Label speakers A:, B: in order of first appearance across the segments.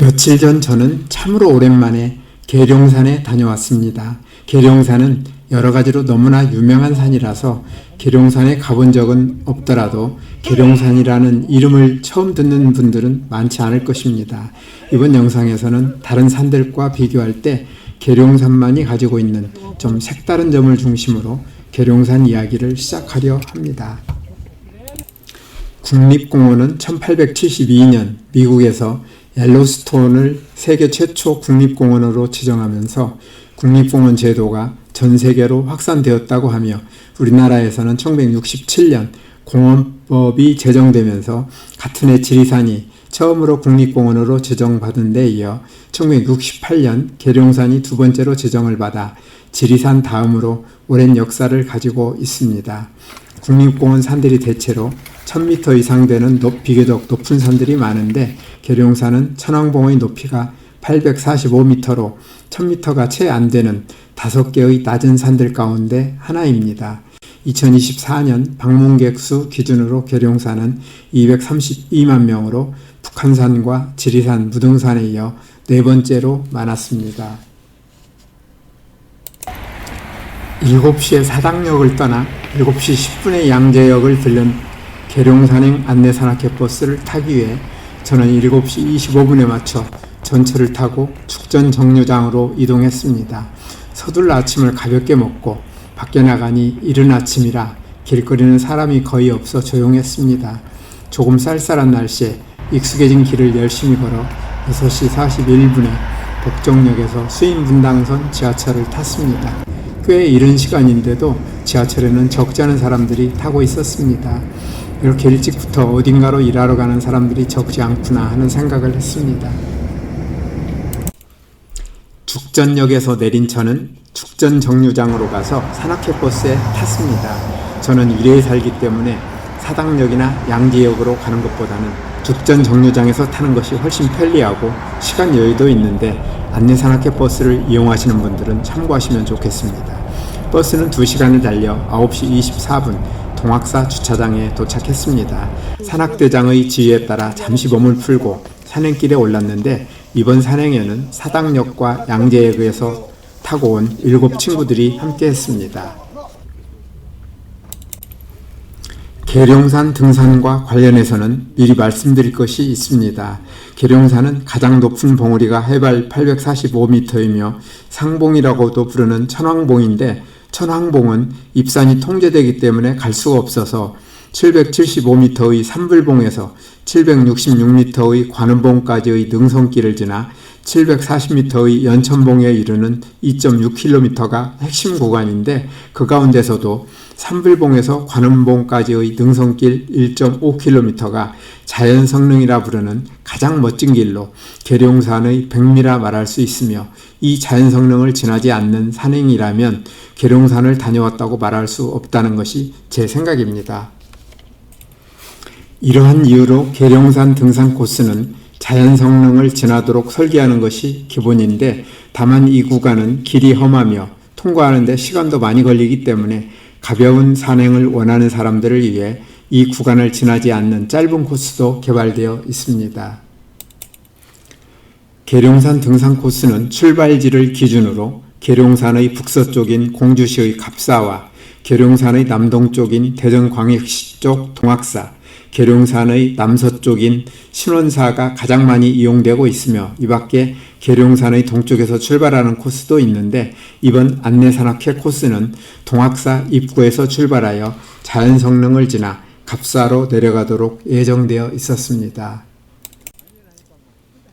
A: 며칠 전 저는 참으로 오랜만에 계룡산에 다녀왔습니다. 계룡산은 여러 가지로 너무나 유명한 산이라서 계룡산에 가본 적은 없더라도 계룡산이라는 이름을 처음 듣는 분들은 많지 않을 것입니다. 이번 영상에서는 다른 산들과 비교할 때 계룡산만이 가지고 있는 좀 색다른 점을 중심으로 계룡산 이야기를 시작하려 합니다. 국립공원은 1872년 미국에서 옐로스톤을 세계 최초 국립공원으로 지정하면서 국립공원 제도가 전 세계로 확산되었다고 하며 우리나라에서는 1967년 공원법이 제정되면서 같은 해 지리산이 처음으로 국립공원으로 지정받은 데 이어 1968년 계룡산이 두 번째로 지정을 받아 지리산 다음으로 오랜 역사를 가지고 있습니다. 국립공원 산들이 대체로 1000m 이상 되는 비교적 높은 산들이 많은데 계룡산은 천왕봉의 높이가 845m로 1000m가 채 안 되는 5개의 낮은 산들 가운데 하나입니다. 2024년 방문객 수 기준으로 계룡산은 232만 명으로 북한산과 지리산, 무등산에 이어 네 번째로 많았습니다. 7시에 사당역을 떠나 7시 10분에 양재역을 들른 계룡산행 안내산악회 버스를 타기 위해 저는 7시 25분에 맞춰 전철을 타고 축전 정류장으로 이동했습니다. 서둘러 아침을 가볍게 먹고 밖에 나가니 이른 아침이라 길거리는 사람이 거의 없어 조용했습니다. 조금 쌀쌀한 날씨에 익숙해진 길을 열심히 걸어 6시 41분에 복정역에서 수인분당선 지하철을 탔습니다. 꽤 이른 시간인데도 지하철에는 적지 않은 사람들이 타고 있었습니다. 이렇게 일찍부터 어딘가로 일하러 가는 사람들이 적지 않구나 하는 생각을 했습니다. 죽전역에서 내린 저는 죽전 정류장으로 가서 산악회 버스에 탔습니다. 저는 일회에 살기 때문에 사당역이나 양재역으로 가는 것보다는 죽전 정류장에서 타는 것이 훨씬 편리하고 시간 여유도 있는데 안내산악회 버스를 이용하시는 분들은 참고하시면 좋겠습니다. 버스는 2시간을 달려 9시 24분 동학사 주차장에 도착했습니다. 산악대장의 지휘에 따라 잠시 몸을 풀고 산행길에 올랐는데 이번 산행에는 사당역과 양재역에서 타고 온 7 친구들이 함께 했습니다. 계룡산 등산과 관련해서는 미리 말씀드릴 것이 있습니다. 계룡산은 가장 높은 봉우리가 해발 845m이며 상봉이라고도 부르는 천왕봉인데 천왕봉은 입산이 통제되기 때문에 갈 수가 없어서 775m의 삼불봉에서 766m의 관음봉까지의 능선길을 지나 740m의 연천봉에 이르는 2.6km가 핵심 구간인데 그 가운데서도 삼불봉에서 관음봉까지의 능선길 1.5km가 자연성릉이라 부르는 가장 멋진 길로 계룡산의 백미라 말할 수 있으며 이 자연성릉을 지나지 않는 산행이라면 계룡산을 다녀왔다고 말할 수 없다는 것이 제 생각입니다. 이러한 이유로 계룡산 등산 코스는 자연성릉을 지나도록 설계하는 것이 기본인데 다만 이 구간은 길이 험하며 통과하는 데 시간도 많이 걸리기 때문에 가벼운 산행을 원하는 사람들을 위해 이 구간을 지나지 않는 짧은 코스도 개발되어 있습니다. 계룡산 등산 코스는 출발지를 기준으로 계룡산의 북서쪽인 공주시의 갑사와 계룡산의 남동쪽인 대전광역시 쪽 동학사, 계룡산의 남서쪽인 신원사가 가장 많이 이용되고 있으며 이 밖에 계룡산의 동쪽에서 출발하는 코스도 있는데 이번 안내산악회 코스는 동학사 입구에서 출발하여 자연성릉을 지나 갑사로 내려가도록 예정되어 있었습니다.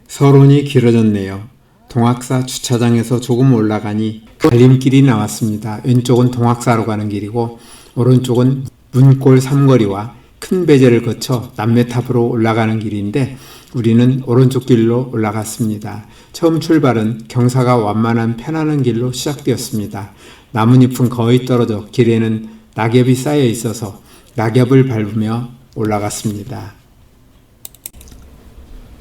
A: 서론이 길어졌네요. 동학사 주차장에서 조금 올라가니 갈림길이 나왔습니다. 왼쪽은 동학사로 가는 길이고 오른쪽은 문골 삼거리와 큰 배제를 거쳐 남매탑으로 올라가는 길인데 우리는 오른쪽 길로 올라갔습니다. 처음 출발은 경사가 완만한 편안한 길로 시작되었습니다. 나뭇잎은 거의 떨어져 길에는 낙엽이 쌓여 있어서 낙엽을 밟으며 올라갔습니다.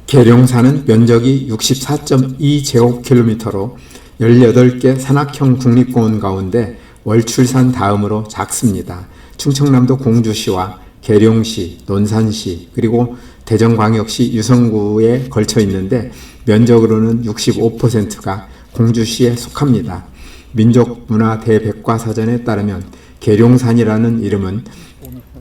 A: 계룡산은 면적이 64.2제곱킬로미터로 18개 산악형 국립공원 가운데 월출산 다음으로 작습니다. 충청남도 공주시와 계룡시, 논산시, 그리고 대전광역시 유성구에 걸쳐 있는데 면적으로는 65%가 공주시에 속합니다. 민족문화대백과사전에 따르면 계룡산이라는 이름은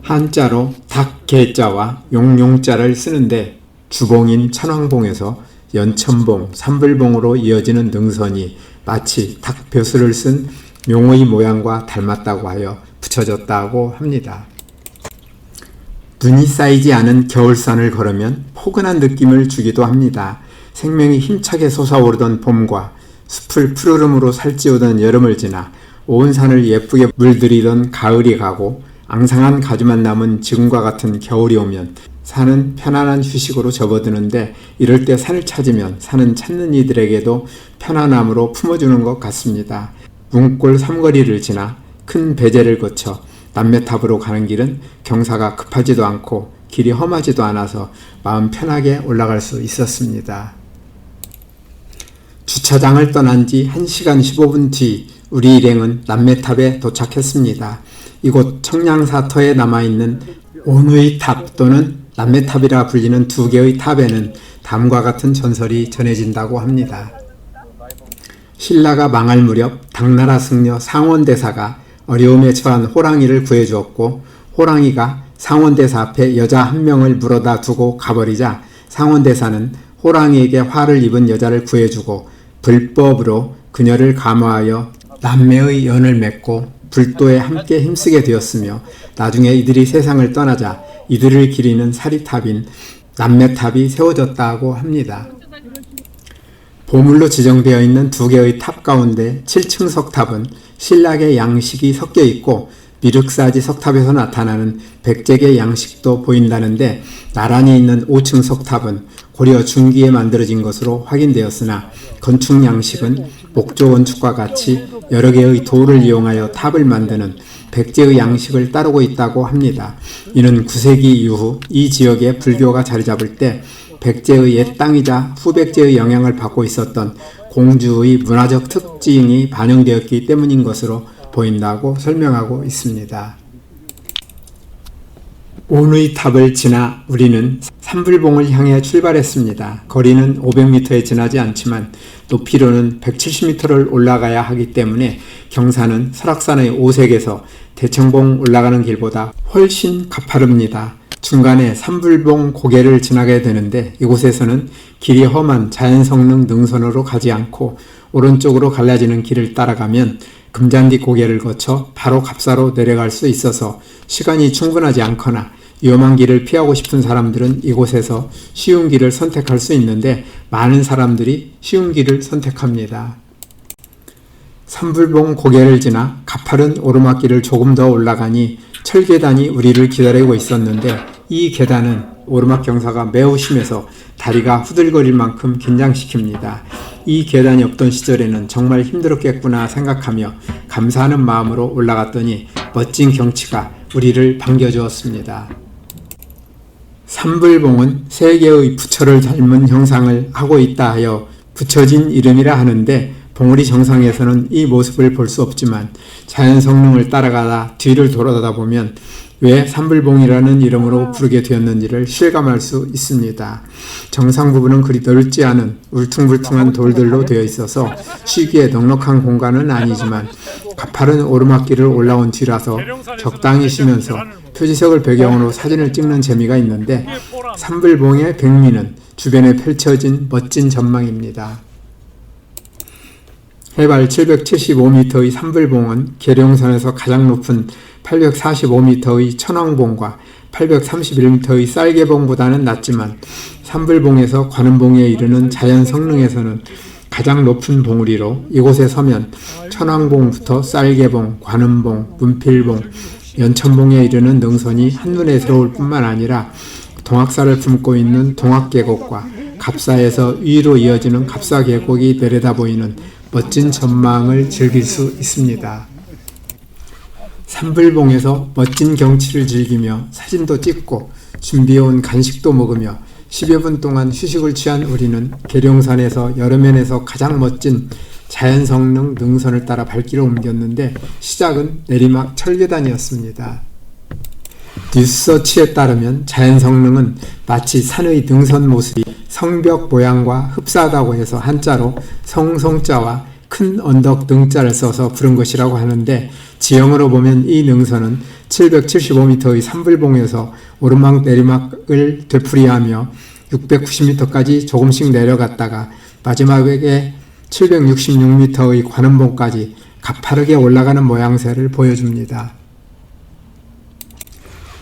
A: 한자로 닭개자와 용용자를 쓰는데 주봉인 천왕봉에서 연천봉, 삼불봉으로 이어지는 능선이 마치 닭벼슬을 쓴 용의 모양과 닮았다고 하여 붙여졌다고 합니다. 눈이 쌓이지 않은 겨울산을 걸으면 포근한 느낌을 주기도 합니다. 생명이 힘차게 솟아오르던 봄과 숲을 푸르름으로 살찌우던 여름을 지나 온 산을 예쁘게 물들이던 가을이 가고 앙상한 가지만 남은 지금과 같은 겨울이 오면 산은 편안한 휴식으로 접어드는데 이럴 때 산을 찾으면 산은 찾는 이들에게도 편안함으로 품어주는 것 같습니다. 문골 삼거리를 지나 큰 배제를 거쳐 남매탑으로 가는 길은 경사가 급하지도 않고 길이 험하지도 않아서 마음 편하게 올라갈 수 있었습니다. 주차장을 떠난 지 1시간 15분 뒤 우리 일행은 남매탑에 도착했습니다. 이곳 청량사터에 남아있는 온의 탑 또는 남매탑이라 불리는 두 개의 탑에는 다음과 같은 전설이 전해진다고 합니다. 신라가 망할 무렵 당나라 승려 상원대사가 어려움에 처한 호랑이를 구해주었고 호랑이가 상원대사 앞에 여자 한 명을 물어다 두고 가버리자 상원대사는 호랑이에게 화를 입은 여자를 구해주고 불법으로 그녀를 감화하여 남매의 연을 맺고 불도에 함께 힘쓰게 되었으며 나중에 이들이 세상을 떠나자 이들을 기리는 사리탑인 남매탑이 세워졌다고 합니다. 보물로 지정되어 있는 두 개의 탑 가운데 7층 석탑은 신락의 양식이 섞여 있고 미륵사지 석탑에서 나타나는 백제계 양식도 보인다는데 나란히 있는 5층 석탑은 고려 중기에 만들어진 것으로 확인되었으나 건축 양식은 목조 건축과 같이 여러 개의 돌을 이용하여 탑을 만드는 백제의 양식을 따르고 있다고 합니다. 이는 9세기 이후 이 지역에 불교가 자리 잡을 때 백제의 옛 땅이자 후백제의 영향을 받고 있었던 공주의 문화적 특징이 반영되었기 때문인 것으로 보인다고 설명하고 있습니다. 온의 탑을 지나 우리는 삼불봉을 향해 출발했습니다. 거리는 500m에 지나지 않지만 높이로는 170m를 올라가야 하기 때문에 경사는 설악산의 오색에서 대청봉 올라가는 길보다 훨씬 가파릅니다. 중간에 삼불봉 고개를 지나게 되는데 이곳에서는 길이 험한 자연성능 능선으로 가지 않고 오른쪽으로 갈라지는 길을 따라가면 금잔디 고개를 거쳐 바로 갑사로 내려갈 수 있어서 시간이 충분하지 않거나 위험한 길을 피하고 싶은 사람들은 이곳에서 쉬운 길을 선택할 수 있는데 많은 사람들이 쉬운 길을 선택합니다. 삼불봉 고개를 지나 가파른 오르막길을 조금 더 올라가니 철계단이 우리를 기다리고 있었는데 이 계단은 오르막 경사가 매우 심해서 다리가 후들거릴 만큼 긴장시킵니다. 이 계단이 없던 시절에는 정말 힘들었겠구나 생각하며 감사하는 마음으로 올라갔더니 멋진 경치가 우리를 반겨주었습니다. 삼불봉은 세 개의 부처를 닮은 형상을 하고 있다 하여 붙여진 이름이라 하는데 봉우리 정상에서는 이 모습을 볼 수 없지만 자연 성능을 따라가다 뒤를 돌아다 보면 왜 삼불봉이라는 이름으로 부르게 되었는지를 실감할 수 있습니다. 정상 부분은 그리 넓지 않은 울퉁불퉁한 돌들로 되어 있어서 쉬기에 넉넉한 공간은 아니지만 가파른 오르막길을 올라온 뒤라서 적당히 쉬면서 표지석을 배경으로 사진을 찍는 재미가 있는데 삼불봉의 백미는 주변에 펼쳐진 멋진 전망입니다. 해발 775m의 삼불봉은 계룡산에서 가장 높은 845m의 천왕봉과 831m의 쌀개봉보다는 낮지만 삼불봉에서 관음봉에 이르는 자연 성능에서는 가장 높은 봉우리로 이곳에 서면 천왕봉부터 쌀개봉, 관음봉, 문필봉, 연천봉에 이르는 능선이 한눈에 들어올 뿐만 아니라 동학사를 품고 있는 동학계곡과 갑사에서 위로 이어지는 갑사계곡이 내려다 보이는 멋진 전망을 즐길 수 있습니다. 삼불봉에서 멋진 경치를 즐기며 사진도 찍고 준비해온 간식도 먹으며 10여 분 동안 휴식을 취한 우리는 계룡산에서 여러 면에서 가장 멋진 자연성능 능선을 따라 발길을 옮겼는데 시작은 내리막 철계단이었습니다. 뉴스서치에 따르면 자연 성능은 마치 산의 능선 모습이 성벽 모양과 흡사하다고 해서 한자로 성성자와 큰 언덕 능자를 써서 부른 것이라고 하는데, 지형으로 보면 이 능선은 775m의 산불봉에서 오르막 내리막을 되풀이하며 690m까지 조금씩 내려갔다가 마지막에 766m의 관음봉까지 가파르게 올라가는 모양새를 보여줍니다.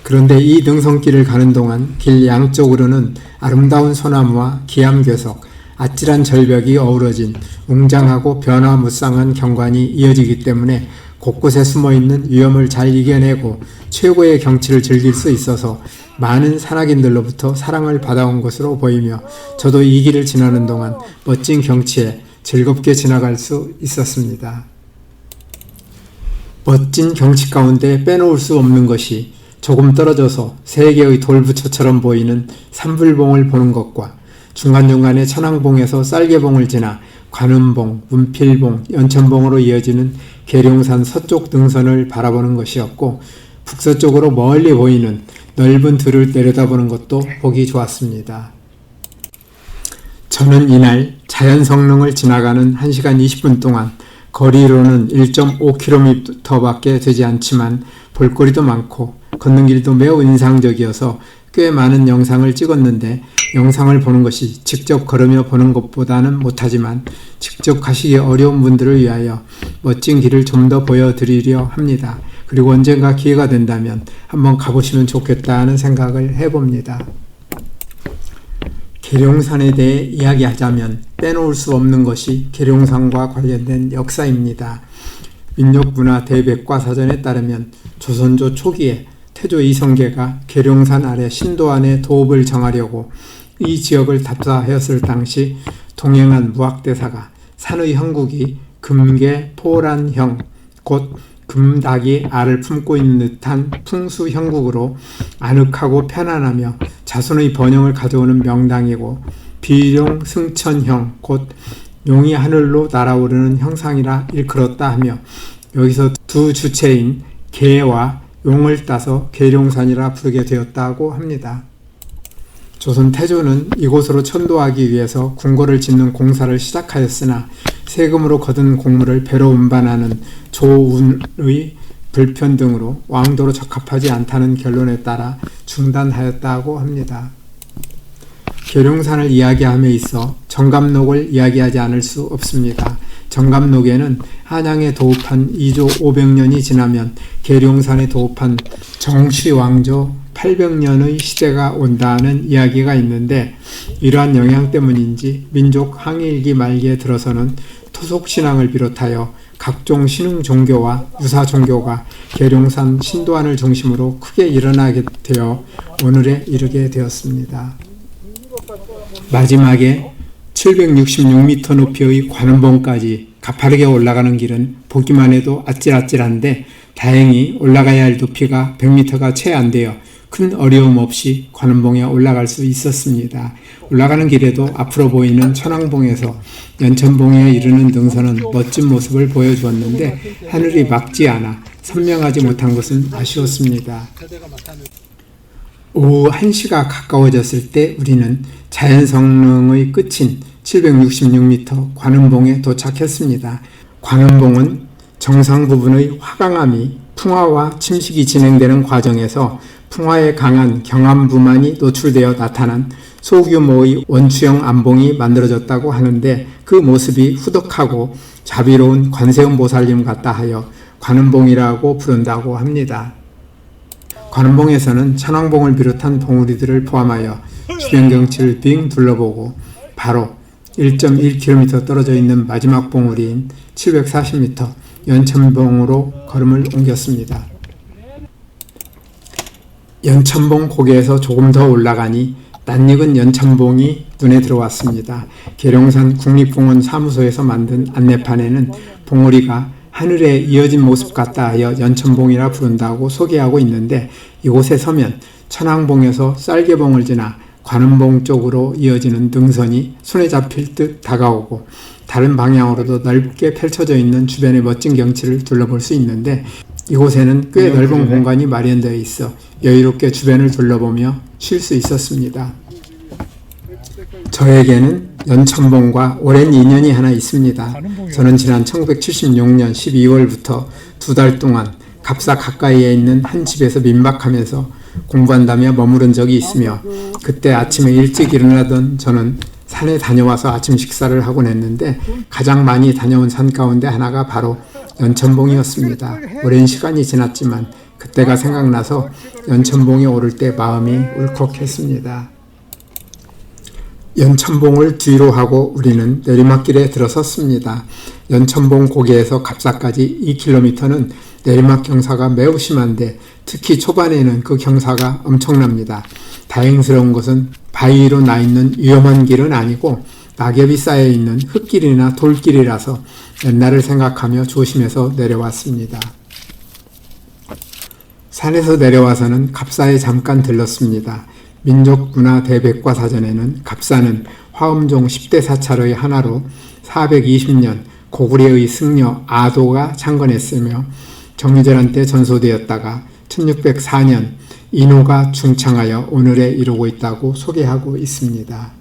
A: 그런데 이 능선길을 가는 동안 길 양쪽으로는 아름다운 소나무와 기암괴석, 아찔한 절벽이 어우러진 웅장하고 변화무쌍한 경관이 이어지기 때문에 곳곳에 숨어있는 위험을 잘 이겨내고 최고의 경치를 즐길 수 있어서 많은 산악인들로부터 사랑을 받아온 것으로 보이며, 저도 이 길을 지나는 동안 멋진 경치에 즐겁게 지나갈 수 있었습니다. 멋진 경치 가운데 빼놓을 수 없는 것이 조금 떨어져서 세 개의 돌부처처럼 보이는 산불봉을 보는 것과 중간중간에 천왕봉에서 쌀개봉을 지나 관음봉, 문필봉, 연천봉으로 이어지는 계룡산 서쪽 등선을 바라보는 것이었고, 북서쪽으로 멀리 보이는 넓은 들을 내려다보는 것도 보기 좋았습니다. 저는 이날 자연 성능을 지나가는 1시간 20분 동안 거리로는 1.5km 밖에 되지 않지만 볼거리도 많고 걷는 길도 매우 인상적이어서 꽤 많은 영상을 찍었는데, 영상을 보는 것이 직접 걸으며 보는 것보다는 못하지만 직접 가시기 어려운 분들을 위하여 멋진 길을 좀 더 보여드리려 합니다. 그리고 언젠가 기회가 된다면 한번 가보시면 좋겠다는 생각을 해봅니다. 계룡산에 대해 이야기하자면 빼놓을 수 없는 것이 계룡산과 관련된 역사입니다. 민족문화대백과사전에 따르면 조선조 초기에 태조 이성계가 계룡산 아래 신도안의 도읍을 정하려고 이 지역을 답사하였을 당시 동행한 무학대사가 산의 형국이 금계 포란형, 곧 금닭이 알을 품고 있는 듯한 풍수 형국으로 아늑하고 편안하며 자손의 번영을 가져오는 명당이고, 비룡 승천형, 곧 용이 하늘로 날아오르는 형상이라 일컬었다 하며, 여기서 두 주체인 개와 용을 따서 계룡산이라 부르게 되었다고 합니다. 조선 태조는 이곳으로 천도하기 위해서 궁궐을 짓는 공사를 시작하였으나 세금으로 거둔 곡물을 배로 운반하는 조운의 불편 등으로 왕도로 적합하지 않다는 결론에 따라 중단하였다고 합니다. 계룡산을 이야기함에 있어 정감록을 이야기하지 않을 수 없습니다. 정감록에는 한양에 도읍한 2조 500년이 지나면 계룡산에 도읍한 정취왕조 800년의 시대가 온다는 이야기가 있는데, 이러한 영향 때문인지 민족 항일기 말기에 들어서는 토속신앙을 비롯하여 각종 신흥 종교와 유사 종교가 계룡산 신도안을 중심으로 크게 일어나게 되어 오늘에 이르게 되었습니다. 마지막에 766m 높이의 관음봉까지 가파르게 올라가는 길은 보기만 해도 아찔아찔한데, 다행히 올라가야 할 높이가 100m가 채 안 되어 큰 어려움 없이 관음봉에 올라갈 수 있었습니다. 올라가는 길에도 앞으로 보이는 천왕봉에서 연천봉에 이르는 능선은 멋진 모습을 보여주었는데, 하늘이 맑지 않아 선명하지 못한 것은 아쉬웠습니다. 오후 1시가 가까워졌을 때 우리는 자연성능의 끝인 766m 관음봉에 도착했습니다. 관음봉은 정상 부분의 화강암이 풍화와 침식이 진행되는 과정에서 풍화에 강한 경암부만이 노출되어 나타난 소규모의 원추형 암봉이 만들어졌다고 하는데, 그 모습이 후덕하고 자비로운 관세음 보살님 같다 하여 관음봉이라고 부른다고 합니다. 관음봉에서는 천왕봉을 비롯한 봉우리들을 포함하여 주변 경치를 빙 둘러보고 바로 1.1km 떨어져 있는 마지막 봉우리인 740m 연천봉으로 걸음을 옮겼습니다. 연천봉 고개에서 조금 더 올라가니 낯익은 연천봉이 눈에 들어왔습니다. 계룡산 국립공원 사무소에서 만든 안내판에는 봉우리가 하늘에 이어진 모습 같다 하여 연천봉이라 부른다고 소개하고 있는데, 이곳에 서면 천왕봉에서 쌀개봉을 지나 관음봉 쪽으로 이어지는 능선이 손에 잡힐 듯 다가오고, 다른 방향으로도 넓게 펼쳐져 있는 주변의 멋진 경치를 둘러볼 수 있는데, 이곳에는 꽤 넓은 공간이 마련되어 있어 여유롭게 주변을 둘러보며 쉴 수 있었습니다. 저에게는 연천봉과 오랜 인연이 하나 있습니다. 저는 지난 1976년 12월부터 2달 동안 갑사 가까이에 있는 한 집에서 민박하면서 공부한다며 머무른 적이 있으며, 그때 아침에 일찍 일어나던 저는 산에 다녀와서 아침 식사를 하곤 했는데 가장 많이 다녀온 산 가운데 하나가 바로 연천봉이었습니다. 오랜 시간이 지났지만 그때가 생각나서 연천봉에 오를 때 마음이 울컥했습니다. 연천봉을 뒤로 하고 우리는 내리막길에 들어섰습니다. 연천봉 고개에서 갑사까지 2km는 내리막 경사가 매우 심한데 특히 초반에는 그 경사가 엄청납니다. 다행스러운 것은 바위 위로 나 있는 위험한 길은 아니고 낙엽이 쌓여 있는 흙길이나 돌길이라서 옛날을 생각하며 조심해서 내려왔습니다. 산에서 내려와서는 갑사에 잠깐 들렀습니다. 민족문화대백과사전에는 갑사는 화엄종 10대 사찰의 하나로 420년 고구려의 승려 아도가 창건했으며 정유재란 때 전소되었다가 1604년 인호가 중창하여 오늘에 이르고 있다고 소개하고 있습니다.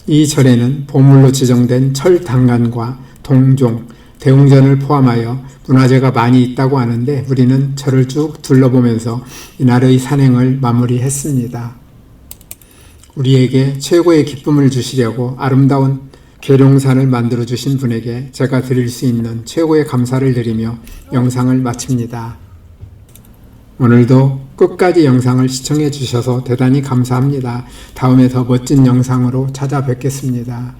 A: 이 절에는 보물로 지정된 철당간과 동종, 대웅전을 포함하여 문화재가 많이 있다고 하는데 우리는 절을 쭉 둘러보면서 이날의 산행을 마무리했습니다. 우리에게 최고의 기쁨을 주시려고 아름다운 계룡산을 만들어주신 분에게 제가 드릴 수 있는 최고의 감사를 드리며 영상을 마칩니다. 오늘도 끝까지 영상을 시청해 주셔서 대단히 감사합니다. 다음에 더 멋진 영상으로 찾아뵙겠습니다.